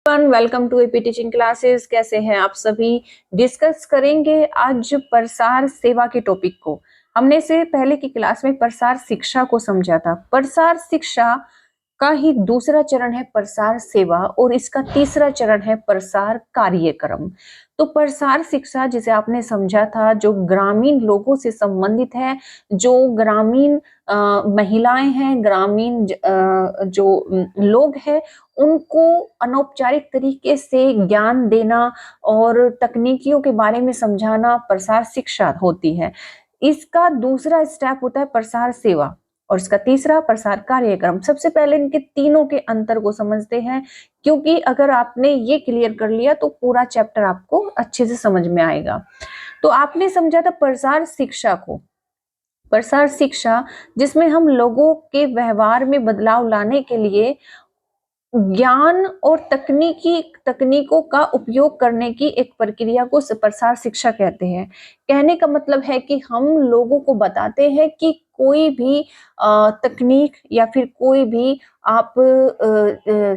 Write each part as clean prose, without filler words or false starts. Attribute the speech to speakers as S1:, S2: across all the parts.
S1: Welcome to AP teaching classes. कैसे हैं आप सभी। डिस्कस करेंगे आज प्रसार सेवा के टॉपिक को। हमने से पहले की क्लास में प्रसार शिक्षा को समझा था। प्रसार शिक्षा का ही दूसरा चरण है प्रसार सेवा और इसका तीसरा चरण है प्रसार कार्यक्रम। तो प्रसार शिक्षा जिसे आपने समझा था जो ग्रामीण लोगों से संबंधित है, जो ग्रामीण महिलाएं हैं, ग्रामीण जो लोग हैं, उनको अनौपचारिक तरीके से ज्ञान देना और तकनीकियों के बारे में समझाना प्रसार शिक्षा होती है। इसका दूसरा स्टेप होता है प्रसार सेवा और इसका तीसरा प्रसार कार्यक्रम। सबसे पहले इनके तीनों के अंतर को समझते हैं, क्योंकि अगर आपने ये क्लियर कर लिया तो पूरा चैप्टर आपको अच्छे से समझ में आएगा। तो आपने समझा था प्रसार शिक्षा को, प्रसार शिक्षा जिसमें हम लोगों के व्यवहार में बदलाव लाने के लिए ज्ञान और तकनीकों का उपयोग करने की एक प्रक्रिया को प्रसार शिक्षा कहते हैं। कहने का मतलब है कि हम लोगों को बताते हैं कि कोई भी तकनीक या फिर कोई भी आप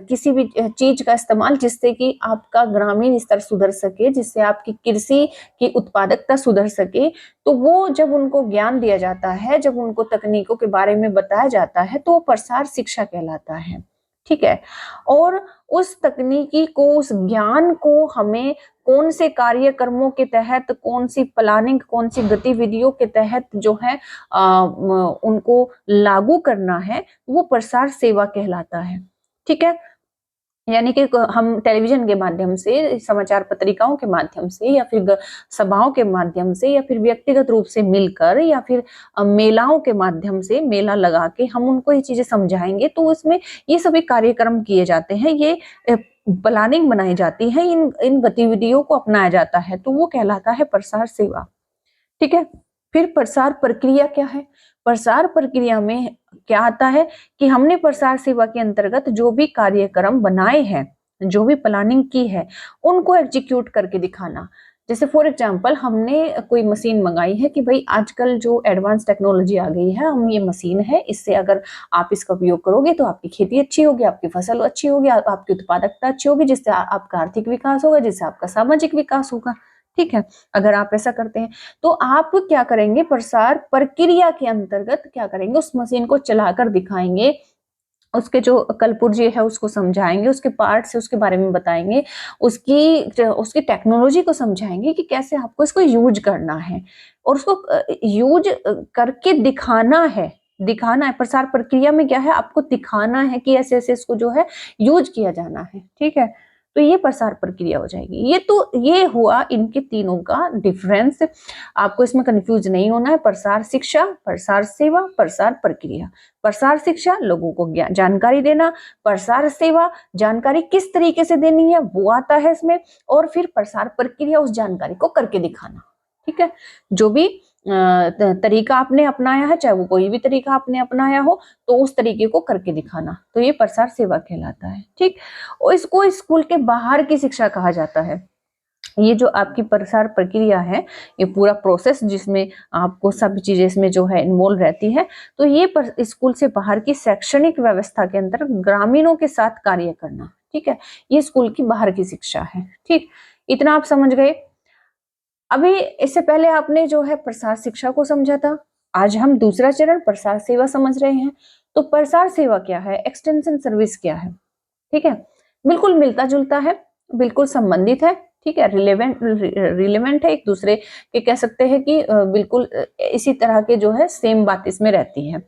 S1: किसी भी चीज का इस्तेमाल जिससे कि आपका ग्रामीण स्तर सुधर सके, जिससे आपकी कृषि की उत्पादकता सुधर सके, तो वो जब उनको ज्ञान दिया जाता है, जब उनको तकनीकों के बारे में बताया जाता है, तो वो प्रसार शिक्षा कहलाता है। ठीक है। और उस तकनीकी को, उस ज्ञान को हमें कौन से कार्यक्रमों के तहत, कौन सी प्लानिंग, कौन सी गतिविधियों के तहत जो है उनको लागू करना है, वो प्रसार सेवा कहलाता है। ठीक है। यानी कि हम टेलीविजन के माध्यम से, समाचार पत्रिकाओं के माध्यम से, या फिर सभाओं के माध्यम से, या फिर व्यक्तिगत रूप से मिलकर, या फिर मेलाओं के माध्यम से मेला लगा के हम उनको ये चीजें समझाएंगे, तो उसमें ये सभी कार्यक्रम किए जाते हैं, ये प्लानिंग बनाई जाती है, इन गतिविधियों को अपनाया जाता है, तो वो कहलाता है प्रसार सेवा। ठीक है। फिर प्रसार प्रक्रिया क्या है। प्रसार प्रक्रिया में क्या आता है कि हमने प्रसार सेवा के अंतर्गत जो भी कार्यक्रम बनाए हैं, जो भी प्लानिंग की है, उनको एग्जीक्यूट करके दिखाना। जैसे फॉर एग्जांपल हमने कोई मशीन मंगाई है कि भाई आजकल जो एडवांस टेक्नोलॉजी आ गई है, हम ये मशीन है, इससे अगर आप इसका उपयोग करोगे तो आपकी खेती अच्छी होगी, आपकी फसल अच्छी होगी, आपकी उत्पादकता अच्छी होगी, जिससे आपका आर्थिक विकास होगा, जिससे आपका सामाजिक विकास होगा। ठीक है। अगर आप ऐसा करते हैं तो आप क्या करेंगे, प्रसार प्रक्रिया के अंतर्गत क्या करेंगे, उस मशीन को चलाकर दिखाएंगे, उसके जो कलपुर्जे है उसको समझाएंगे, उसके पार्ट से उसके बारे में बताएंगे, उसकी टेक्नोलॉजी को समझाएंगे कि कैसे आपको इसको यूज करना है और उसको यूज करके दिखाना है। प्रसार प्रक्रिया में क्या है, आपको दिखाना है कि ऐसे ऐसे इसको जो है यूज किया जाना है। ठीक है। तो ये प्रसार प्रक्रिया हो जाएगी। ये हुआ इनके तीनों का डिफरेंस। आपको इसमें कंफ्यूज नहीं होना है। प्रसार शिक्षा, प्रसार सेवा, प्रसार प्रक्रिया। प्रसार शिक्षा लोगों को जानकारी देना, प्रसार सेवा जानकारी किस तरीके से देनी है वो आता है इसमें, और फिर प्रसार प्रक्रिया उस जानकारी को करके दिखाना। ठीक है। जो भी तरीका आपने अपनाया है, चाहे वो कोई भी तरीका आपने अपनाया हो, तो उस तरीके को करके दिखाना, तो ये प्रसार सेवा कहलाता है। ठीक। और इसको स्कूल के बाहर की शिक्षा कहा जाता है। ये जो आपकी प्रसार प्रक्रिया है, ये पूरा प्रोसेस जिसमें आपको सब चीजें इसमें जो है इन्वॉल्व रहती है, तो ये स्कूल से बाहर की शैक्षणिक व्यवस्था के अंदर ग्रामीणों के साथ कार्य करना। ठीक है। ये स्कूल की बाहर की शिक्षा है। ठीक। इतना आप समझ गए। अभी इससे पहले आपने जो है प्रसार शिक्षा को समझा था, आज हम दूसरा चरण प्रसार सेवा समझ रहे हैं। तो प्रसार सेवा क्या है, एक्सटेंशन सर्विस क्या है। ठीक है। बिल्कुल मिलता जुलता है, बिल्कुल संबंधित है। ठीक है। रिलेवेंट है, एक दूसरे के कह सकते हैं कि बिल्कुल इसी तरह के जो है सेम बात इसमें रहती है।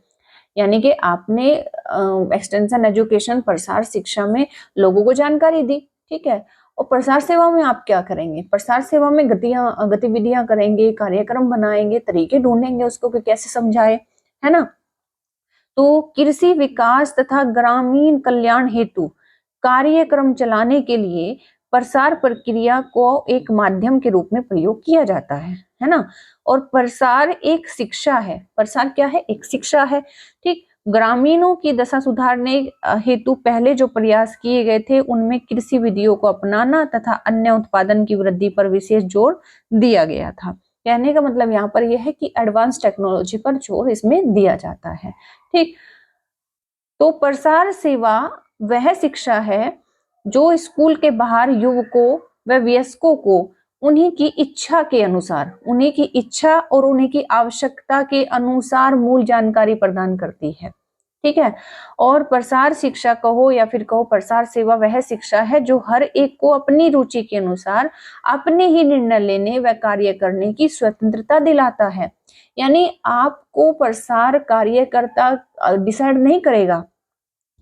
S1: यानी कि आपने एक्सटेंशन एजुकेशन, प्रसार शिक्षा में लोगों को जानकारी दी। ठीक है। और प्रसार सेवा में आप क्या करेंगे, प्रसार सेवा में गतिविधियां करेंगे, कार्यक्रम बनाएंगे, तरीके ढूंढेंगे उसको कि कैसे समझाए, है ना। तो कृषि विकास तथा ग्रामीण कल्याण हेतु कार्यक्रम चलाने के लिए प्रसार प्रक्रिया को एक माध्यम के रूप में प्रयोग किया जाता है ना। और प्रसार एक शिक्षा है। प्रसार क्या है, एक शिक्षा है। ठीक। ग्रामीणों की दशा सुधारने हेतु पहले जो प्रयास किए गए थे, उनमें कृषि विधियों को अपनाना तथा अन्य उत्पादन की वृद्धि पर विशेष जोर दिया गया था। कहने का मतलब यहाँ पर यह है कि एडवांस टेक्नोलॉजी पर जोर इसमें दिया जाता है। ठीक। तो प्रसार सेवा वह शिक्षा है जो स्कूल के बाहर युवकों व वयस्कों को उन्हीं की इच्छा के अनुसार, उन्हीं की इच्छा और उन्हीं की आवश्यकता के अनुसार मूल जानकारी प्रदान करती है। ठीक है। और प्रसार शिक्षा कहो या फिर कहो प्रसार सेवा वह शिक्षा है जो हर एक को अपनी रुचि के अनुसार अपने ही निर्णय लेने व कार्य करने की स्वतंत्रता दिलाता है। यानी आपको प्रसार कार्यकर्ता डिसाइड नहीं करेगा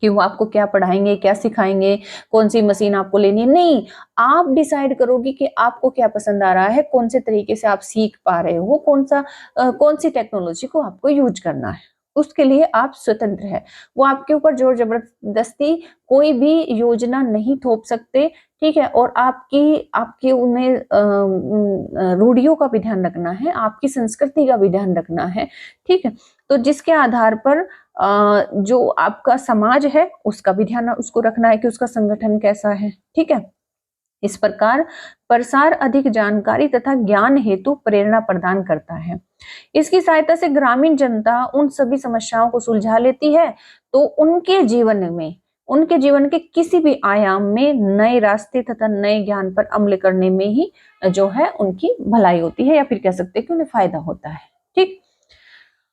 S1: कि वो आपको क्या पढ़ाएंगे, क्या सिखाएंगे, कौन सी मशीन आपको लेनी है, नहीं, आप डिसाइड करोगे कि आपको क्या पसंद आ रहा है, कौन से तरीके से आप सीख पा रहे हो, कौन सी टेक्नोलॉजी को आपको यूज करना है, उसके लिए आप स्वतंत्र है। वो आपके ऊपर जोर जबरदस्ती कोई भी योजना नहीं थोप सकते। ठीक है। और आपकी आपकी उन्हें रूढ़ियों का भी ध्यान रखना है, आपकी संस्कृति का भी ध्यान रखना है। ठीक है। तो जिसके आधार पर जो आपका समाज है उसका भी ध्यान उसको रखना है कि उसका संगठन कैसा है। ठीक है। इस प्रकार प्रसार अधिक जानकारी तथा ज्ञान हेतु प्रेरणा प्रदान करता है। इसकी सहायता से ग्रामीण जनता उन सभी समस्याओं को सुलझा लेती है, तो उनके जीवन के किसी भी आयाम में नए रास्ते तथा नए ज्ञान पर अमल करने में ही जो है उनकी भलाई होती है, या फिर कह सकते हैं कि उन्हें फायदा होता है। ठीक।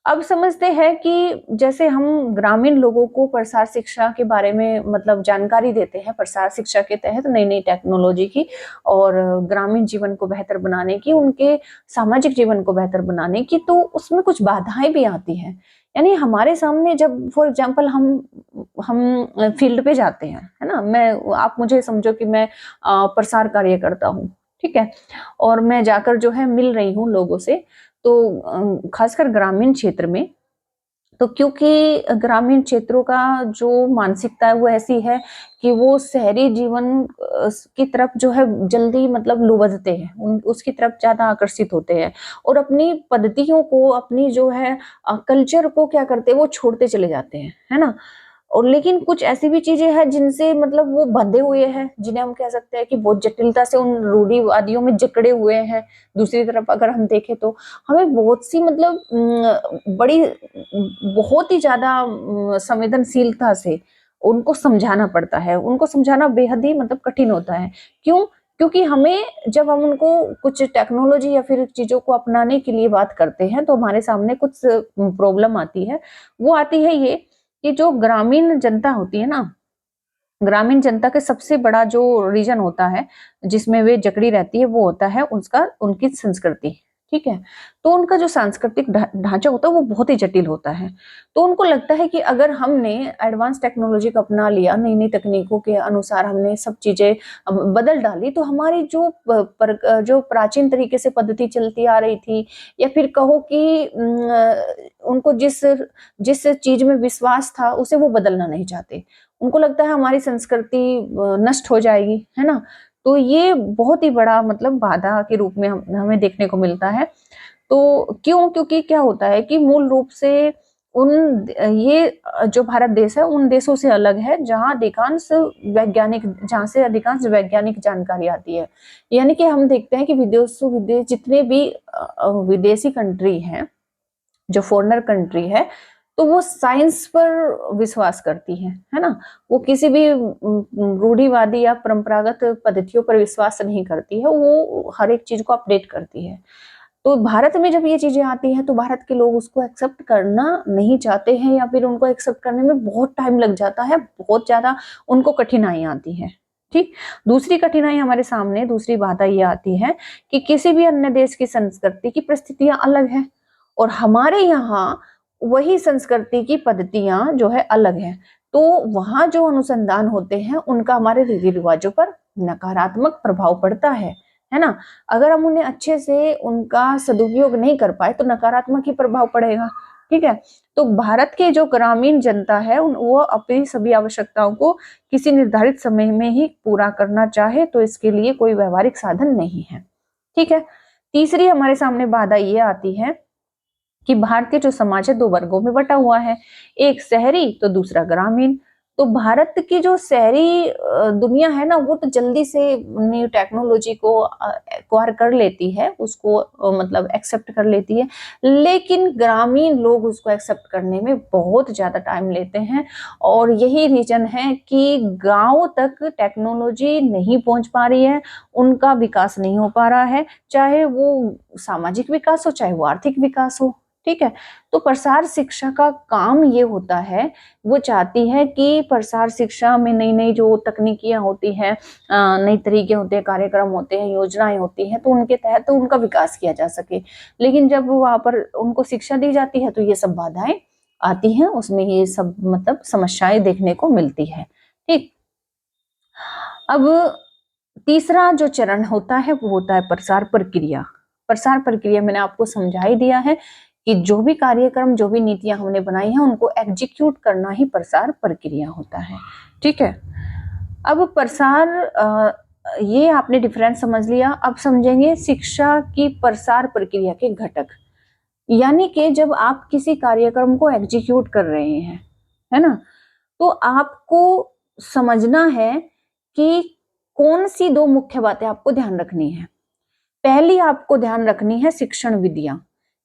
S1: अब समझते हैं कि जैसे हम ग्रामीण लोगों को प्रसार शिक्षा के बारे में मतलब जानकारी देते हैं, प्रसार शिक्षा के तहत नई नई टेक्नोलॉजी की और ग्रामीण जीवन को बेहतर बनाने की, उनके सामाजिक जीवन को बेहतर बनाने की, तो उसमें कुछ बाधाएं भी आती हैं। यानी हमारे सामने जब फॉर एग्जाम्पल हम फील्ड पे जाते हैं, है ना, आप मुझे समझो कि मैं प्रसार कार्य करता हूँ। ठीक है। और मैं जाकर जो है मिल रही हूँ लोगों से, तो खासकर ग्रामीण क्षेत्र में, तो क्योंकि ग्रामीण क्षेत्रों का जो मानसिकता है वो ऐसी है कि वो शहरी जीवन की तरफ जो है जल्दी मतलब लुभते हैं, उसकी तरफ ज्यादा आकर्षित होते हैं और अपनी पद्धतियों को, अपनी जो है कल्चर को क्या करते हैं, वो छोड़ते चले जाते हैं, है ना। और लेकिन कुछ ऐसी भी चीजें हैं जिनसे मतलब वो बंधे हुए हैं, जिन्हें हम कह सकते हैं कि बहुत जटिलता से उन रूढ़िवादियों में जकड़े हुए हैं। दूसरी तरफ अगर हम देखें तो हमें बहुत सी मतलब बड़ी बहुत ही ज्यादा संवेदनशीलता से उनको समझाना पड़ता है, उनको समझाना बेहद ही मतलब कठिन होता है। क्यों? क्योंकि हमें जब हम उनको कुछ टेक्नोलॉजी या फिर चीजों को अपनाने के लिए बात करते हैं तो हमारे सामने कुछ प्रॉब्लम आती है। वो आती है ये कि जो ग्रामीण जनता होती है ना, ग्रामीण जनता के सबसे बड़ा जो रीजन होता है जिसमें वे जकड़ी रहती है, वो होता है उनकी संस्कृति। ठीक है। तो उनका जो सांस्कृतिक ढांचा होता है वो बहुत ही जटिल होता है। तो उनको लगता है कि अगर हमने एडवांस टेक्नोलॉजी को अपना लिया, नई नई तकनीकों के अनुसार हमने सब चीजें बदल डाली, तो हमारी जो प्राचीन तरीके से पद्धति चलती आ रही थी, या फिर कहो कि उनको जिस जिस चीज में विश्वास था उसे वो बदलना नहीं चाहते। उनको लगता है हमारी संस्कृति नष्ट हो जाएगी, है ना। तो ये बहुत ही बड़ा मतलब बाधा के रूप में हमें देखने को मिलता है। तो क्यों? क्योंकि क्या होता है कि मूल रूप से ये जो भारत देश है उन देशों से अलग है जहाँ से अधिकांश वैज्ञानिक जानकारी आती है। यानी कि हम देखते हैं कि विदेश जितने भी विदेशी कंट्री हैं, जो फॉरेनर कंट्री है, तो वो साइंस पर विश्वास करती है ना। वो किसी भी रूढ़िवादी या परंपरागत पद्धतियों पर विश्वास नहीं करती है, वो हर एक चीज को अपडेट करती है। तो भारत में जब ये चीजें आती हैं तो भारत के लोग उसको एक्सेप्ट करना नहीं चाहते हैं, या फिर उनको एक्सेप्ट करने में बहुत टाइम लग जाता है, बहुत ज्यादा उनको कठिनाई आती है। ठीक। दूसरी कठिनाई हमारे सामने, दूसरी बाधा ये आती है कि किसी भी अन्य देश की संस्कृति की परिस्थितियां अलग है और हमारे यहाँ वही संस्कृति की पद्धतियां जो है अलग है। तो वहां जो अनुसंधान होते हैं उनका हमारे रीति रिवाजों पर नकारात्मक प्रभाव पड़ता है ना। अगर हम उन्हें अच्छे से उनका सदुपयोग नहीं कर पाए तो नकारात्मक ही प्रभाव पड़ेगा। ठीक है। तो भारत के जो ग्रामीण जनता है वो अपनी सभी आवश्यकताओं को किसी निर्धारित समय में ही पूरा करना चाहे तो इसके लिए कोई व्यवहारिक साधन नहीं है। ठीक है। तीसरी हमारे सामने बाधा ये आती है कि भारतीय जो समाज है दो वर्गों में बटा हुआ है, एक शहरी तो दूसरा ग्रामीण। तो भारत की जो शहरी दुनिया है ना, वो तो जल्दी से न्यू टेक्नोलॉजी को एक्वायर कर लेती है, उसको मतलब एक्सेप्ट कर लेती है, लेकिन ग्रामीण लोग उसको एक्सेप्ट करने में बहुत ज्यादा टाइम लेते हैं। और यही रीजन है कि गांव तक टेक्नोलॉजी नहीं पहुंच पा रही है, उनका विकास नहीं हो पा रहा है, चाहे वो सामाजिक विकास हो चाहे वो आर्थिक विकास हो। ठीक है, तो प्रसार शिक्षा का काम ये होता है, वो चाहती है कि प्रसार शिक्षा में नई नई जो तकनीकियां होती हैं, नई तरीके होते हैं, कार्यक्रम होते हैं, योजनाएं होती हैं, तो उनके तहत तो उनका विकास किया जा सके। लेकिन जब वहां पर उनको शिक्षा दी जाती है तो ये सब बाधाएं आती हैं, उसमें ये सब मतलब समस्याएं देखने को मिलती है। ठीक, अब तीसरा जो चरण होता है वो होता है प्रसार प्रक्रिया। प्रसार प्रक्रिया मैंने आपको समझा ही दिया है कि जो भी कार्यक्रम, जो भी नीतियां हमने बनाई हैं, उनको एग्जीक्यूट करना ही प्रसार प्रक्रिया होता है। ठीक है, अब प्रसार ये आपने डिफरेंस समझ लिया। अब समझेंगे शिक्षा की प्रसार प्रक्रिया के घटक। यानी कि जब आप किसी कार्यक्रम को एग्जीक्यूट कर रहे हैं, है ना, तो आपको समझना है कि कौन सी दो मुख्य बातें आपको ध्यान रखनी है। पहली आपको ध्यान रखनी है शिक्षण विधियां,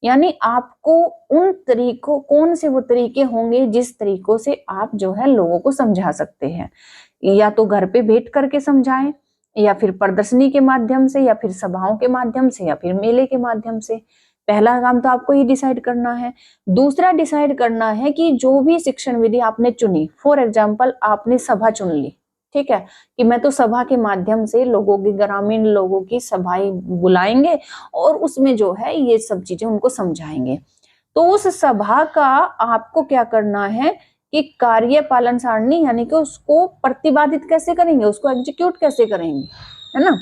S1: यानी आपको उन तरीकों, कौन से वो तरीके होंगे जिस तरीकों से आप जो है लोगों को समझा सकते हैं। या तो घर पे बैठ करके समझाएं, या फिर प्रदर्शनी के माध्यम से, या फिर सभाओं के माध्यम से, या फिर मेले के माध्यम से। पहला काम तो आपको ये डिसाइड करना है। दूसरा डिसाइड करना है कि जो भी शिक्षण विधि आपने चुनी, फॉर एग्जाम्पल आपने सभा चुन ली, ठीक है, कि मैं तो सभा के माध्यम से लोगों की, ग्रामीण लोगों की सभाएं बुलाएंगे और उसमें जो है ये सब चीजें उनको समझाएंगे। तो उस सभा का आपको क्या करना है कि कार्यपालन सारणी, यानी कि उसको प्रतिपादित कैसे करेंगे, उसको एग्जीक्यूट कैसे करेंगे, है ना,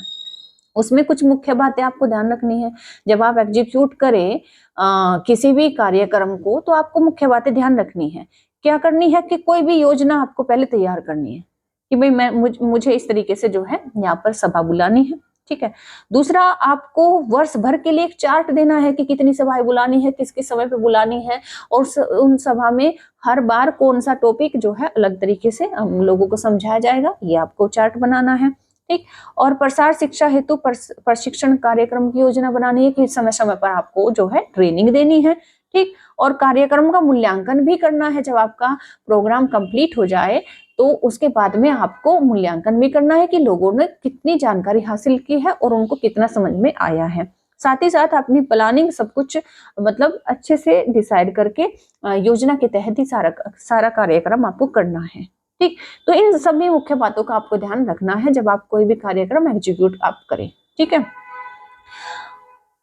S1: उसमें कुछ मुख्य बातें आपको ध्यान रखनी है। जब आप एग्जीक्यूट करें किसी भी कार्यक्रम को, तो आपको मुख्य बातें ध्यान रखनी है। क्या करनी है कि कोई भी योजना आपको पहले तैयार करनी है कि भाई मुझे इस तरीके से जो है यहाँ पर सभा बुलानी है। ठीक है, दूसरा आपको वर्ष भर के लिए एक चार्ट देना है कि कितनी सभाएं बुलानी है, किस किस समय पे बुलानी है, और उन सभा में हर बार कौन सा टॉपिक जो है अलग तरीके से हम लोगों को समझाया जाएगा, ये आपको चार्ट बनाना है। ठीक, और प्रसार शिक्षा हेतु प्रशिक्षण कार्यक्रम की योजना बनानी है कि समय समय पर आपको जो है ट्रेनिंग देनी है। ठीक, और कार्यक्रम का मूल्यांकन भी करना है। जब आपका प्रोग्राम कंप्लीट हो जाए तो उसके बाद में आपको मूल्यांकन भी करना है कि लोगों ने कितनी जानकारी हासिल की है और उनको कितना समझ में आया है। साथ ही साथ अपनी प्लानिंग सब कुछ मतलब अच्छे से डिसाइड करके योजना के तहत ही सारा कार्यक्रम आपको करना है। ठीक, तो इन सभी मुख्य बातों का आपको ध्यान रखना है जब आप कोई भी कार्यक्रम एग्जीक्यूट आप करें। ठीक है,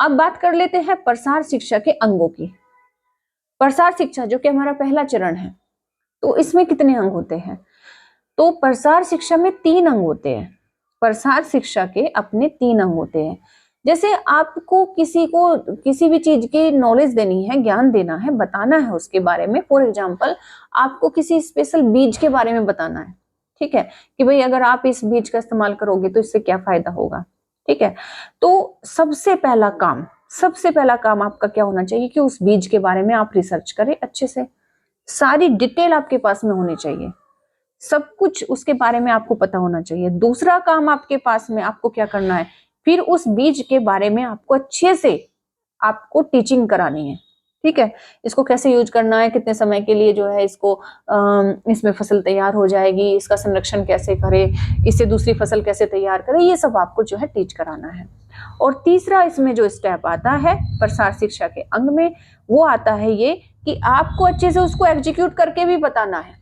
S1: अब बात कर लेते हैं प्रसार शिक्षा के अंगों की। प्रसार शिक्षा जो कि हमारा पहला चरण है, तो इसमें कितने अंग होते हैं? तो प्रसार शिक्षा में 3 अंग होते हैं। प्रसार शिक्षा के अपने 3 अंग होते हैं। जैसे आपको किसी को किसी भी चीज की नॉलेज देनी है, ज्ञान देना है, बताना है उसके बारे में। फॉर एग्जाम्पल आपको किसी स्पेशल बीज के बारे में बताना है, ठीक है, कि भाई अगर आप इस बीज का इस्तेमाल करोगे तो इससे क्या फायदा होगा। ठीक है, तो सबसे पहला काम आपका क्या होना चाहिए कि उस बीज के बारे में आप रिसर्च करें अच्छे से, सारी डिटेल आपके पास में होनी चाहिए, सब कुछ उसके बारे में आपको पता होना चाहिए। दूसरा काम आपके पास में आपको क्या करना है, फिर उस बीज के बारे में आपको अच्छे से आपको टीचिंग करानी है। ठीक है, इसको कैसे यूज करना है, कितने समय के लिए जो है इसको इसमें फसल तैयार हो जाएगी, इसका संरक्षण कैसे करें, इससे दूसरी फसल कैसे तैयार करें, ये सब आपको जो है टीच कराना है। और तीसरा इसमें जो स्टेप आता है प्रसार शिक्षा के अंग में, वो आता है ये कि आपको अच्छे से उसको एग्जीक्यूट करके भी बताना है,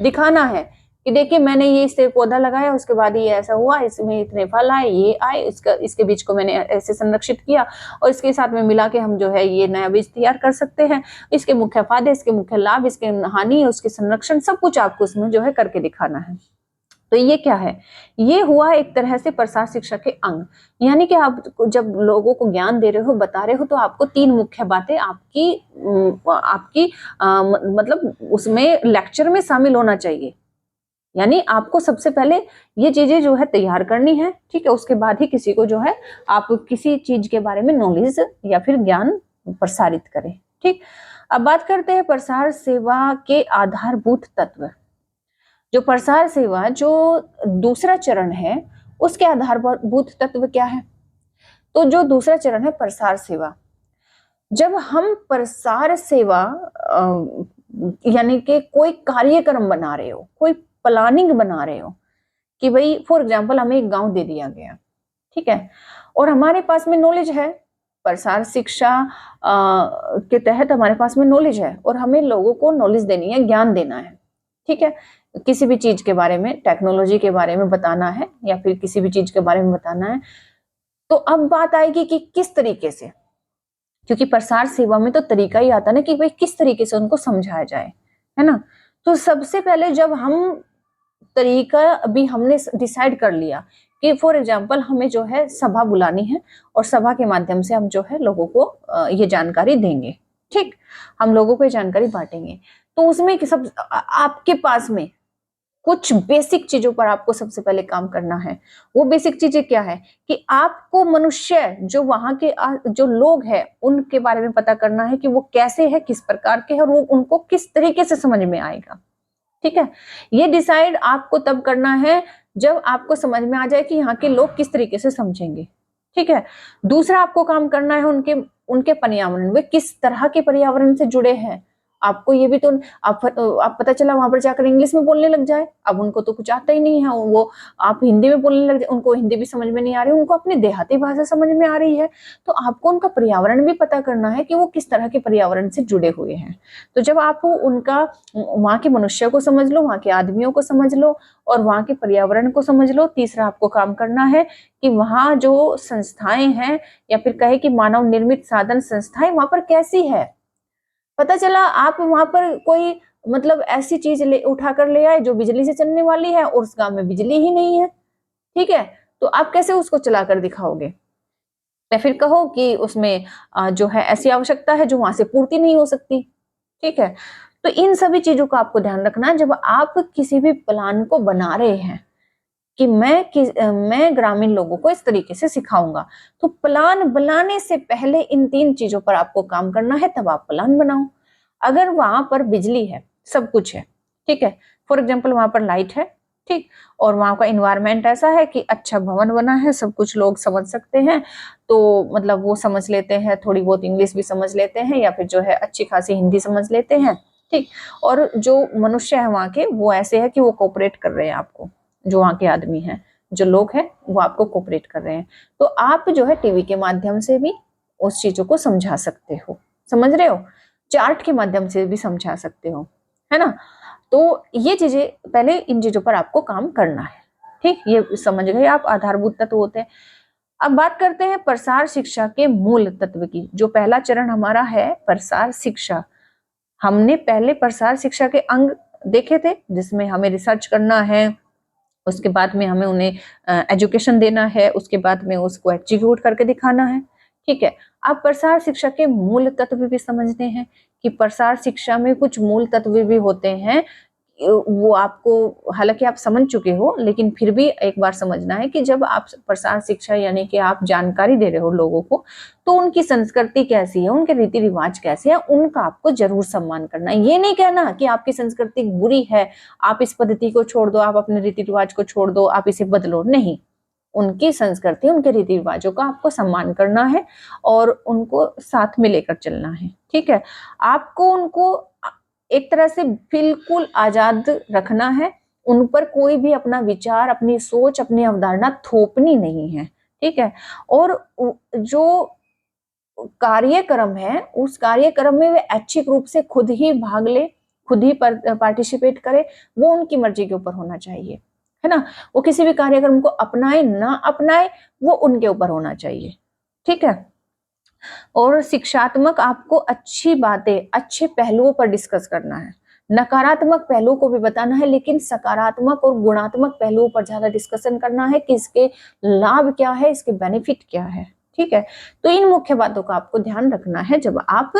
S1: दिखाना है कि देखिए मैंने ये इससे पौधा लगाया, उसके बाद ये ऐसा हुआ, इसमें इतने फल आए, ये आए, इसके बीज को मैंने ऐसे संरक्षित किया और इसके साथ में मिला के हम जो है ये नया बीज तैयार कर सकते हैं। इसके मुख्य फायदे, इसके मुख्य लाभ, इसके हानि, उसके संरक्षण, सब कुछ आपको उसमें जो है करके दिखाना है। तो ये क्या है, ये हुआ एक तरह से प्रसार शिक्षा के अंग। यानी कि आप जब लोगों को ज्ञान दे रहे हो, बता रहे हो, तो आपको 3 मुख्य बातें आपकी मतलब उसमें लेक्चर में शामिल होना चाहिए। यानी आपको सबसे पहले ये चीजें जो है तैयार करनी है। ठीक है, उसके बाद ही किसी को जो है आप किसी चीज के बारे में नॉलेज या फिर ज्ञान प्रसारित करें। ठीक, अब बात करते हैं प्रसार सेवा के आधारभूत तत्व। जो प्रसार सेवा जो दूसरा चरण है उसके आधारभूत तत्व क्या है? तो जो दूसरा चरण है प्रसार सेवा, जब हम प्रसार सेवा यानी कि कोई कार्यक्रम बना रहे हो, कोई प्लानिंग बना रहे हो कि भाई फॉर एग्जांपल हमें एक गांव दे दिया गया, ठीक है, और हमारे पास में नॉलेज है, प्रसार शिक्षा के तहत हमारे पास में नॉलेज है और हमें लोगों को नॉलेज देनी है, ज्ञान देना है, ठीक है, किसी भी चीज के बारे में, टेक्नोलॉजी के बारे में बताना है या फिर किसी भी चीज के बारे में बताना है। तो अब बात आएगी कि किस तरीके से, क्योंकि प्रसार सेवा में तो तरीका ही आता ना कि भाई किस तरीके से उनको समझाया जाए, है ना। तो सबसे पहले जब हम तरीका अभी हमने डिसाइड कर लिया कि फॉर एग्जांपल हमें जो है सभा बुलानी है और सभा के माध्यम से हम जो है लोगों को ये जानकारी देंगे, ठीक, हम लोगों को ये जानकारी बांटेंगे। तो उसमें सब आपके पास में कुछ बेसिक चीजों पर आपको सबसे पहले काम करना है। वो बेसिक चीजें क्या है कि आपको मनुष्य जो वहां के जो लोग हैं उनके बारे में पता करना है कि वो कैसे है, किस प्रकार के हैं और वो उनको किस तरीके से समझ में आएगा, ठीक है। ये डिसाइड आपको तब करना है जब आपको समझ में आ जाए कि यहाँ के लोग किस तरीके से समझेंगे, ठीक है। दूसरा आपको काम करना है उनके उनके पर्यावरण, वे किस तरह के पर्यावरण से जुड़े हैं। आपको ये भी तो आप पता चला वहां पर जाकर इंग्लिश में बोलने लग जाए, अब उनको तो कुछ आता ही नहीं है, वो आप हिंदी में बोलने लग जाए, उनको हिंदी भी समझ में नहीं आ रही, उनको अपनी देहाती भाषा समझ में आ रही है। तो आपको उनका पर्यावरण भी पता करना है कि वो किस तरह के पर्यावरण से जुड़े हुए हैं। तो जब आप उनका वहां के मनुष्य को समझ लो, वहां के आदमियों को समझ लो और वहां के पर्यावरण को समझ लो, तीसरा आपको काम करना है कि वहां जो संस्थाएं हैं या फिर कहे कि मानव निर्मित साधन संस्थाएं वहां पर कैसी है। पता चला आप वहां पर कोई मतलब ऐसी चीज उठाकर ले आए जो बिजली से चलने वाली है और उस गांव में बिजली ही नहीं है, ठीक है, तो आप कैसे उसको चलाकर दिखाओगे? या फिर कहो कि उसमें जो है ऐसी आवश्यकता है जो वहां से पूर्ति नहीं हो सकती, ठीक है। तो इन सभी चीजों का आपको ध्यान रखना है जब आप किसी भी प्लान को बना रहे हैं कि मैं ग्रामीण लोगों को इस तरीके से सिखाऊंगा। तो प्लान बनाने से पहले इन 3 चीजों पर आपको काम करना है, तब आप प्लान बनाओ। अगर वहां पर बिजली है, सब कुछ है, ठीक है, फॉर एग्जाम्पल वहां पर लाइट है, ठीक, और वहां का इन्वायरमेंट ऐसा है कि अच्छा भवन बना है, सब कुछ लोग समझ सकते हैं, तो मतलब वो समझ लेते हैं, थोड़ी बहुत इंग्लिश भी समझ लेते हैं या फिर जो है अच्छी खासी हिंदी समझ लेते हैं, ठीक, और जो मनुष्य है वहां के वो ऐसे है कि वो कोऑपरेट कर रहे हैं आपको, जो वहां के आदमी हैं, जो लोग हैं वो आपको कोऑपरेट कर रहे हैं। तो आप जो है टीवी के माध्यम से भी उस चीजों को समझा सकते हो, समझ रहे हो, चार्ट के माध्यम से भी समझा सकते हो, है ना। तो ये चीजें पहले, इन चीजों पर आपको काम करना है, ठीक, ये समझ गए आप, आधारभूत तत्व होते हैं। अब बात करते हैं प्रसार शिक्षा के मूल तत्व की। जो पहला चरण हमारा है प्रसार शिक्षा, हमने पहले प्रसार शिक्षा के अंग देखे थे जिसमें हमें रिसर्च करना है, उसके बाद में हमें उन्हें एजुकेशन देना है, उसके बाद में उसको एग्जीक्यूट करके दिखाना है, ठीक है। अब प्रसार शिक्षा के मूल तत्व भी समझते हैं कि प्रसार शिक्षा में कुछ मूल तत्व भी होते हैं, वो आपको हालांकि आप समझ चुके हो लेकिन फिर भी एक बार समझना है कि जब आप प्रसार शिक्षा यानी कि आप जानकारी दे रहे हो लोगों को, तो उनकी संस्कृति कैसी है, उनके रीति रिवाज कैसे हैं, उनका आपको जरूर सम्मान करना है। ये नहीं कहना कि आपकी संस्कृति बुरी है, आप इस पद्धति को छोड़ दो, आप अपने रीति रिवाज को छोड़ दो, आप इसे बदलो, नहीं, उनकी संस्कृति, उनके रीति रिवाजों का आपको सम्मान करना है और उनको साथ में लेकर चलना है, ठीक है। आपको उनको एक तरह से बिल्कुल आजाद रखना है, उन पर कोई भी अपना विचार, अपनी सोच, अपनी अवधारणा थोपनी नहीं है, ठीक है। और जो कार्यक्रम है उस कार्यक्रम में वे ऐच्छिक रूप से खुद ही भाग ले, खुद ही पार्टिसिपेट करे, वो उनकी मर्जी के ऊपर होना चाहिए, है ना। वो किसी भी कार्यक्रम को अपनाए ना अपनाए वो उनके ऊपर होना चाहिए, ठीक है। और शिक्षात्मक आपको अच्छी बातें, अच्छे पहलुओं पर डिस्कस करना है, नकारात्मक पहलुओं को भी बताना है, लेकिन सकारात्मक और गुणात्मक पहलुओं पर ज्यादा डिस्कशन करना है कि इसके लाभ क्या है, इसके बेनिफिट क्या है, ठीक है। तो इन मुख्य बातों का आपको ध्यान रखना है जब आप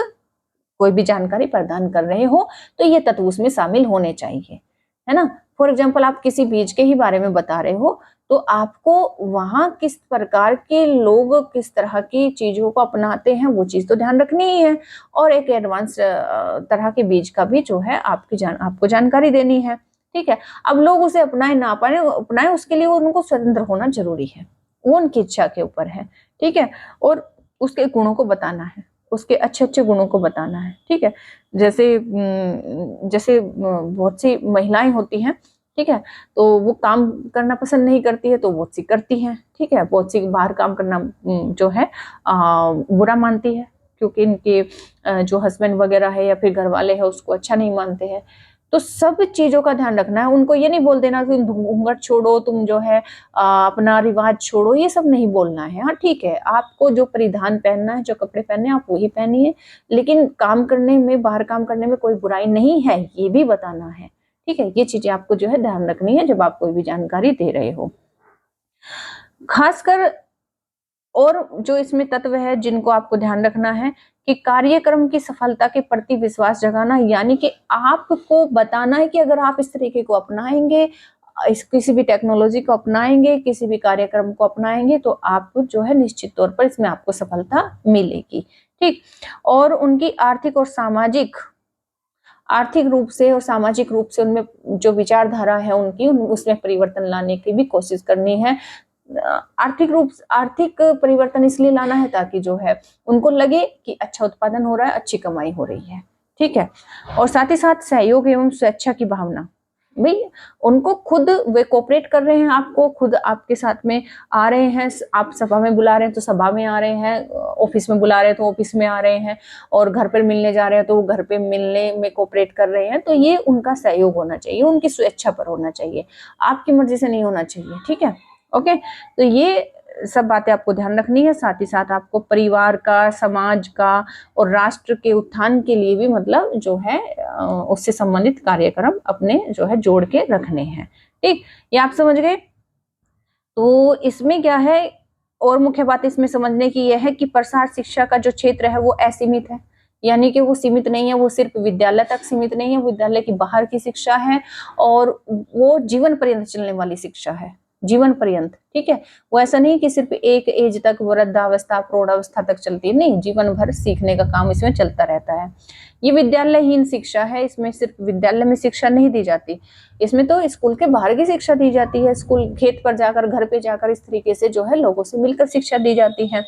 S1: कोई भी जानकारी प्रदान कर रहे हो, तो ये तत्व उसमें शामिल होने चाहिए, है ना। फॉर एग्जाम्पल आप किसी बीज के ही बारे में बता रहे हो, तो आपको वहां किस प्रकार के लोग किस तरह की चीजों को अपनाते हैं वो चीज तो ध्यान रखनी ही है, और एक एडवांस तरह के बीज का भी जो है आपको जानकारी देनी है, ठीक है। अब लोग उसे अपनाए ना अपनाए उसके लिए उनको स्वतंत्र होना जरूरी है, वो उनकी इच्छा के ऊपर है, ठीक है। और उसके गुणों को बताना है, उसके अच्छे अच्छे गुणों को बताना है, ठीक है। जैसे बहुत सी महिलाएं होती हैं, ठीक है, तो वो काम करना पसंद नहीं करती है तो बहुत सी करती हैं, ठीक है। बहुत सी बाहर काम करना जो है बुरा मानती है, क्योंकि इनके जो हस्बैंड वगैरह है या फिर घर वाले हैं उसको अच्छा नहीं मानते हैं। तो सब चीजों का ध्यान रखना है, उनको ये नहीं बोल देना कि घूंघट छोड़ो, तुम जो है अपना रिवाज छोड़ो, ये सब नहीं बोलना है। हाँ ठीक है, आपको जो परिधान पहनना है, जो कपड़े पहनने हैं आप वही पहनिए, लेकिन काम करने में, बाहर काम करने में कोई बुराई नहीं है, ये भी बताना है, ठीक है। ये चीजें आपको जो है ध्यान रखनी है जब आप कोई भी जानकारी दे रहे हो। खासकर और जो इसमें तत्व है जिनको आपको ध्यान रखना है कि कार्यक्रम की सफलता के प्रति विश्वास जगाना, यानी कि आपको बताना है कि अगर आप इस तरीके को अपनाएंगे, इस किसी भी टेक्नोलॉजी को अपनाएंगे, किसी भी कार्यक्रम को अपनाएंगे, तो आप जो है निश्चित तौर पर इसमें आपको सफलता मिलेगी, ठीक। और उनकी आर्थिक रूप से और सामाजिक रूप से उनमें जो विचारधारा है उनकी, उसमें परिवर्तन लाने की भी कोशिश करनी है। आर्थिक परिवर्तन इसलिए लाना है ताकि जो है उनको लगे कि अच्छा उत्पादन हो रहा है, अच्छी कमाई हो रही है, ठीक है। और साथ ही साथ सहयोग एवं स्वेच्छा की भावना, भाई उनको खुद वे कोऑपरेट कर रहे हैं, आपको खुद आपके साथ में आ रहे हैं, आप सभा में बुला रहे हैं तो सभा में आ रहे हैं, ऑफिस में बुला रहे हैं तो ऑफिस में आ रहे हैं, और घर पर मिलने जा रहे हैं तो वो घर पे मिलने में कोऑपरेट कर रहे हैं, तो ये उनका सहयोग होना चाहिए, उनकी स्वेच्छा पर होना चाहिए, आपकी मर्जी से नहीं होना चाहिए, ठीक है। ओके, तो ये सब बातें आपको ध्यान रखनी है। साथ ही साथ आपको परिवार का, समाज का और राष्ट्र के उत्थान के लिए भी मतलब जो है उससे संबंधित कार्यक्रम अपने जो है जोड़ के रखने हैं, ठीक। ये आप समझ गए। तो इसमें क्या है, और मुख्य बात इसमें समझने की यह है कि प्रसार शिक्षा का जो क्षेत्र है वो असीमित है, यानी कि वो सीमित नहीं है, वो सिर्फ विद्यालय तक सीमित नहीं है, विद्यालय की बाहर की शिक्षा है, और वो जीवन पर्यंत चलने वाली शिक्षा है, जीवन पर्यंत, ठीक है। वो ऐसा नहीं कि सिर्फ एक एज तक, वृद्धावस्था, प्रौढ़ावस्था तक चलती है, नहीं, जीवन भर सीखने का काम इसमें चलता रहता है। ये विद्यालयहीन शिक्षा है, इसमें सिर्फ विद्यालय में शिक्षा नहीं दी जाती, इसमें तो स्कूल के बाहर की शिक्षा दी जाती है, स्कूल खेत पर जाकर, घर पे जाकर, इस तरीके से जो है लोगों से मिलकर शिक्षा दी जाती है।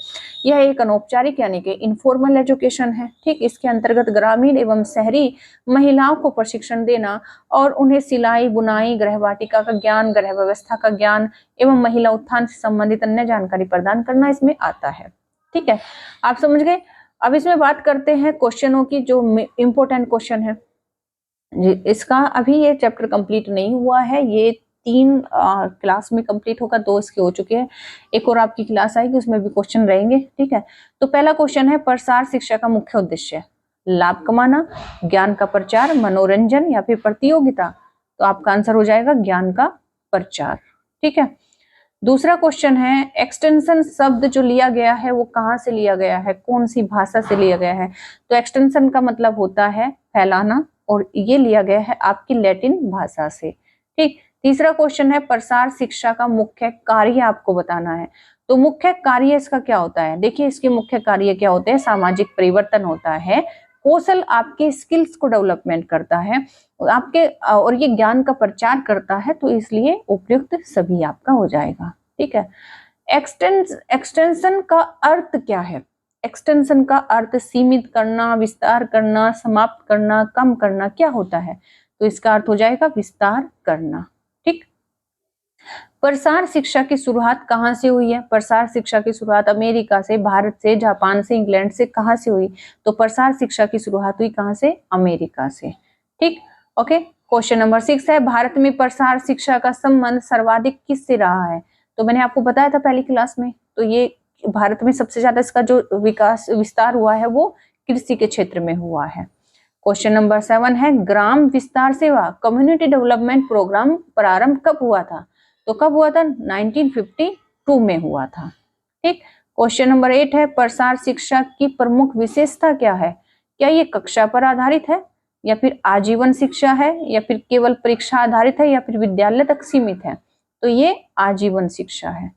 S1: यह एक अनौपचारिक यानी कि इनफॉर्मल एजुकेशन है, ठीक। इसके अंतर्गत ग्रामीण एवं शहरी महिलाओं को प्रशिक्षण देना और उन्हें सिलाई, बुनाई, गृहवाटिका का ज्ञान, गृह व्यवस्था का ज्ञान एवं महिला उत्थान से संबंधित अन्य जानकारी प्रदान करना इसमें आता है, ठीक है। आप समझ गए। अब इसमें बात करते हैं क्वेश्चनों की, जो इंपॉर्टेंट क्वेश्चन है। इसका अभी ये चैप्टर कंप्लीट नहीं हुआ है, ये 3 क्लास में कंप्लीट होगा, 2 इसके हो चुके हैं, एक और आपकी क्लास आएगी उसमें भी क्वेश्चन रहेंगे, ठीक है। तो पहला क्वेश्चन है, प्रसार शिक्षा का मुख्य उद्देश्य, लाभ कमाना, ज्ञान का प्रचार, मनोरंजन या फिर प्रतियोगिता। तो आपका आंसर हो जाएगा ज्ञान का प्रचार, ठीक है। दूसरा क्वेश्चन है, एक्सटेंशन शब्द जो लिया गया है वो कहाँ से लिया गया है, कौन सी भाषा से लिया गया है। तो एक्सटेंशन का मतलब होता है फैलाना, और ये लिया गया है आपकी लैटिन भाषा से, ठीक। तीसरा क्वेश्चन है, प्रसार शिक्षा का मुख्य कार्य आपको बताना है। तो मुख्य कार्य इसका क्या होता है, देखिए इसके मुख्य कार्य क्या होते हैं, सामाजिक परिवर्तन होता है, कौशल आपके स्किल्स को डेवलपमेंट करता है आपके, और ये ज्ञान का प्रचार करता है, तो इसलिए उपयुक्त सभी आपका हो जाएगा, ठीक है। एक्सटेंशन का अर्थ क्या है, एक्सटेंशन का अर्थ सीमित करना, विस्तार करना, समाप्त करना, कम करना, क्या होता है। तो इसका अर्थ हो जाएगा विस्तार करना, ठीक। प्रसार शिक्षा की शुरुआत कहाँ से हुई है, प्रसार शिक्षा की शुरुआत अमेरिका से, भारत से, जापान से, इंग्लैंड से, कहाँ से हुई। तो प्रसार शिक्षा की शुरुआत हुई कहाँ से, अमेरिका से, ठीक। ओके, क्वेश्चन नंबर 6 है, भारत में प्रसार शिक्षा का संबंध सर्वाधिक किससे रहा है। तो मैंने आपको बताया था पहली क्लास में, तो ये भारत में सबसे ज्यादा इसका जो विस्तार हुआ है वो कृषि के क्षेत्र में हुआ है। क्वेश्चन नंबर 7 है, ग्राम विस्तार सेवा कम्युनिटी डेवलपमेंट प्रोग्राम प्रारंभ कब हुआ था। तो कब हुआ था, 1952 में हुआ था, ठीक। क्वेश्चन नंबर 8 है, प्रसार शिक्षा की प्रमुख विशेषता क्या है, क्या ये कक्षा पर आधारित है, या फिर आजीवन शिक्षा है, या फिर केवल परीक्षा आधारित है, या फिर विद्यालय तक सीमित है। तो ये आजीवन शिक्षा है।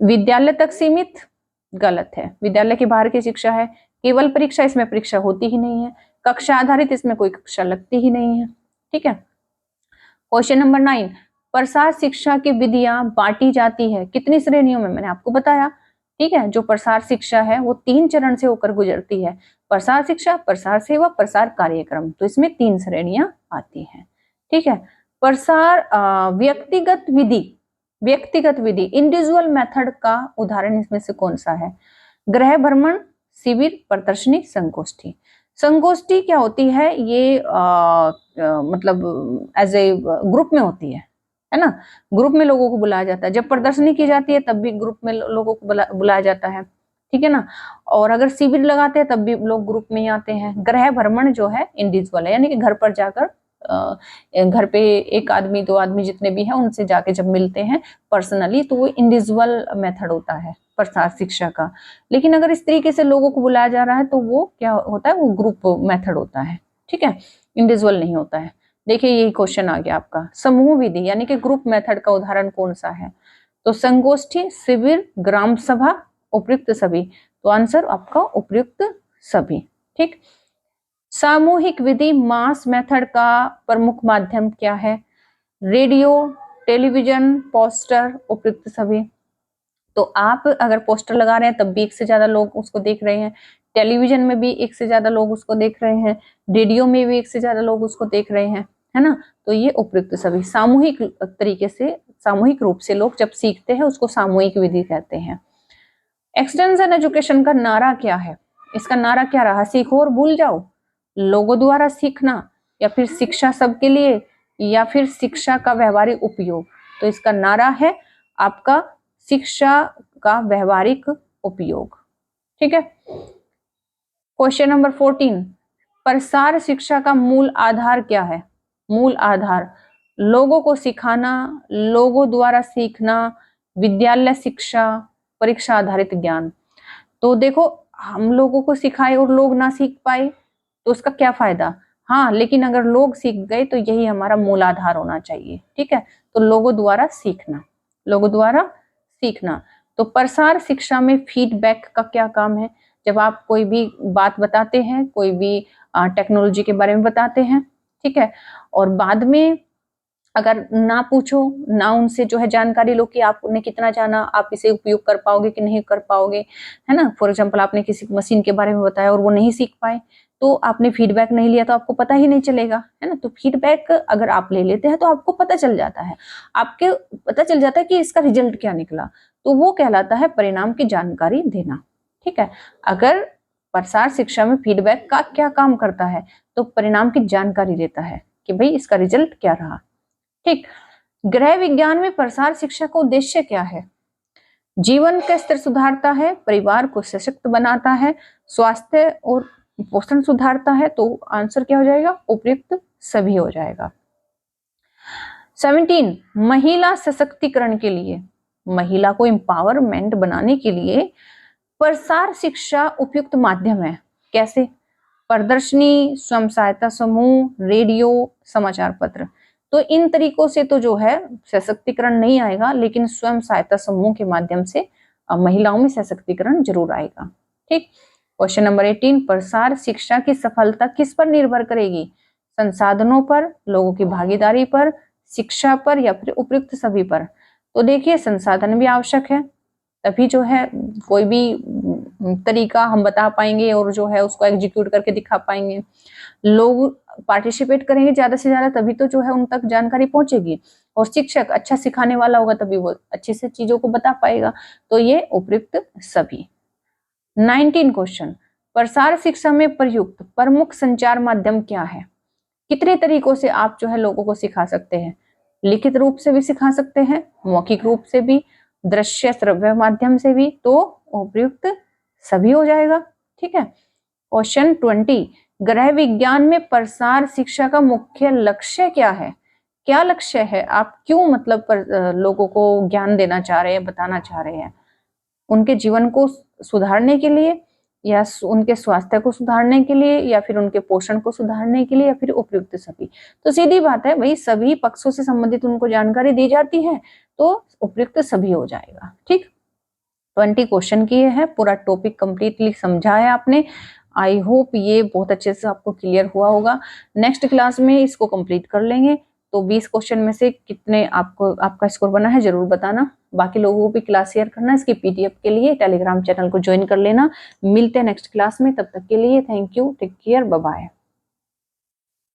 S1: विद्यालय तक सीमित गलत है, विद्यालय के बाहर की शिक्षा है। केवल परीक्षा, इसमें परीक्षा होती ही नहीं है। कक्षा आधारित, इसमें कोई कक्षा लगती ही नहीं है, ठीक है। क्वेश्चन नंबर 9, प्रसार शिक्षा की विधियां बांटी जाती है कितनी श्रेणियों में? मैंने आपको बताया, ठीक है। जो प्रसार शिक्षा है वो 3 चरण से होकर गुजरती है, प्रसार शिक्षा, प्रसार सेवा, प्रसार कार्यक्रम। तो इसमें 3 श्रेणियां आती हैं, ठीक है। प्रसार व्यक्तिगत विधि इंडिविजुअल मेथड का उदाहरण इसमें से कौन सा है? गृह भ्रमण, शिविर, प्रदर्शनी, संगोष्ठी। संगोष्ठी क्या होती है? ये मतलब एज ए ग्रुप में होती है ना, ग्रुप में लोगों को बुलाया जाता है। जब प्रदर्शनी की जाती है तब भी ग्रुप में लोगों को बुलाया जाता है, ठीक है ना। और अगर शिविर लगाते हैं तब भी लोग ग्रुप में ही आते हैं। गृह भ्रमण जो है इंडिविजुअल है, यानी कि घर पर जाकर घर पे 1 आदमी 2 आदमी जितने भी हैं उनसे जाके जब मिलते हैं पर्सनली, तो वो इंडिविजुअल मेथड होता है प्रसार शिक्षा का। लेकिन अगर इस तरीके से लोगों को बुलाया जा रहा है तो वो क्या होता है? वो ग्रुप मेथड होता है, ठीक है, इंडिविजुअल नहीं होता है। देखिए यही क्वेश्चन आ गया आपका, समूह विधि यानी कि ग्रुप मेथड का उदाहरण कौन सा है? तो संगोष्ठी, शिविर, ग्राम सभा, उपयुक्त सभी। तो आंसर आपका उपयुक्त सभी, ठीक। सामूहिक विधि मास मेथड का प्रमुख माध्यम क्या है? रेडियो, टेलीविजन, पोस्टर, उपयुक्त सभी। तो आप अगर पोस्टर लगा रहे हैं तब भी 1 से ज्यादा लोग उसको देख रहे हैं, टेलीविजन में भी 1 से ज्यादा लोग उसको देख रहे हैं, रेडियो में भी 1 से ज्यादा लोग उसको देख रहे हैं, है ना। तो ये उपयुक्त सभी सामूहिक तरीके से, सामूहिक रूप से लोग जब सीखते हैं उसको सामूहिक विधि कहते हैं। एक्सटेंशन एजुकेशन का नारा क्या है? इसका नारा क्या रहा? सीखो और भूल जाओ, लोगों द्वारा सीखना, या फिर शिक्षा सबके लिए, या फिर शिक्षा का व्यवहारिक उपयोग। तो इसका नारा है आपका शिक्षा का व्यवहारिक उपयोग, ठीक है। क्वेश्चन नंबर 14, प्रसार शिक्षा का मूल आधार क्या है? मूल आधार लोगों को सिखाना, लोगों द्वारा सीखना, विद्यालय शिक्षा, परीक्षा आधारित ज्ञान। तो देखो हम लोगों को सिखाए और लोग ना सीख पाए तो उसका क्या फायदा? हाँ, लेकिन अगर लोग सीख गए तो यही हमारा मूल आधार होना चाहिए, ठीक है। तो लोगों द्वारा सीखना, लोगों द्वारा सीखना। तो प्रसार शिक्षा में फीडबैक का क्या काम है? जब आप कोई भी बात बताते हैं, कोई भी टेक्नोलॉजी के बारे में बताते हैं, ठीक है, और बाद में अगर ना पूछो, ना उनसे जो है जानकारी लो कि आपने कितना जाना, आप इसे उपयोग कर पाओगे कि नहीं कर पाओगे, है ना। फॉर एग्जांपल आपने किसी मशीन के बारे में बताया और वो नहीं सीख पाए, तो आपने फीडबैक नहीं लिया तो आपको पता ही नहीं चलेगा, है ना। तो फीडबैक अगर आप ले लेते हैं तो आपको पता चल जाता है, आपके पता चल जाता है कि इसका रिजल्ट क्या निकला। तो वो कहलाता है परिणाम की जानकारी देना, ठीक है। अगर प्रसार शिक्षा में फीडबैक का क्या काम करता है? तो परिणाम की जानकारी देता है कि भाई इसका रिजल्ट क्या रहा, ठीक। गृह विज्ञान में प्रसार शिक्षा का उद्देश्य क्या है? जीवन का स्तर सुधारता है, परिवार को सशक्त बनाता है, स्वास्थ्य और पोषण सुधारता है। तो आंसर क्या हो जाएगा? उपयुक्त सभी हो जाएगा। 17, महिला सशक्तिकरण के लिए, महिला को एम्पावरमेंट बनाने के लिए प्रसार शिक्षा उपयुक्त माध्यम है। कैसे? प्रदर्शनी, स्वयं सहायता समूह, रेडियो, समाचार पत्र। तो इन तरीकों से तो जो है सशक्तिकरण नहीं आएगा, लेकिन स्वयं सहायता समूह के माध्यम से महिलाओं में सशक्तिकरण जरूर आएगा, ठीक। क्वेश्चन नंबर 18, प्रसार शिक्षा की सफलता किस पर निर्भर करेगी? संसाधनों पर, लोगों की भागीदारी पर, शिक्षा पर, या फिर उपयुक्त सभी पर। तो देखिए संसाधन भी आवश्यक है, तभी जो है कोई भी तरीका हम बता पाएंगे और जो है उसको एग्जीक्यूट करके दिखा पाएंगे। लोग पार्टिसिपेट करेंगे ज्यादा से ज्यादा तभी तो जो है उन तक जानकारी पहुंचेगी, और शिक्षक अच्छा सिखाने वाला होगा तभी वो अच्छे से चीजों को बता पाएगा। तो ये उपयुक्त सभी। 19 क्वेश्चन, प्रसार शिक्षा में प्रयुक्त प्रमुख संचार माध्यम क्या है? कितने तरीकों से आप जो है लोगों को सिखा सकते हैं? लिखित रूप से भी सिखा सकते हैं, मौखिक रूप से भी, दृश्य श्रव्य माध्यम से भी। तो उपयुक्त सभी हो जाएगा, ठीक है। क्वेश्चन 20, गृह विज्ञान में प्रसार शिक्षा का मुख्य लक्ष्य क्या है? क्या लक्ष्य है? आप क्यों मतलब लोगों को ज्ञान देना चाह रहे हैं, बताना चाह रहे हैं? उनके जीवन को सुधारने के लिए, या उनके स्वास्थ्य को सुधारने के लिए, या फिर उनके पोषण को सुधारने के लिए, या फिर उपयुक्त सभी। तो सीधी बात है भाई, सभी पक्षों से संबंधित उनको जानकारी दी जाती है तो उपयुक्त सभी हो जाएगा, ठीक। 20 क्वेश्चन किए हैं, पूरा टॉपिक कंप्लीटली समझा है आपने। आई होप ये बहुत अच्छे से आपको क्लियर हुआ होगा। नेक्स्ट क्लास में इसको कंप्लीट कर लेंगे। तो 20 क्वेश्चन में से कितने आपका स्कोर बना है जरूर बताना। बाकी लोगों को भी क्लास शेयर करना। इसकी पीडीएफ के लिए टेलीग्राम चैनल को ज्वाइन कर लेना। मिलते हैं नेक्स्ट क्लास में, तब तक के लिए thank you, take care, bye bye.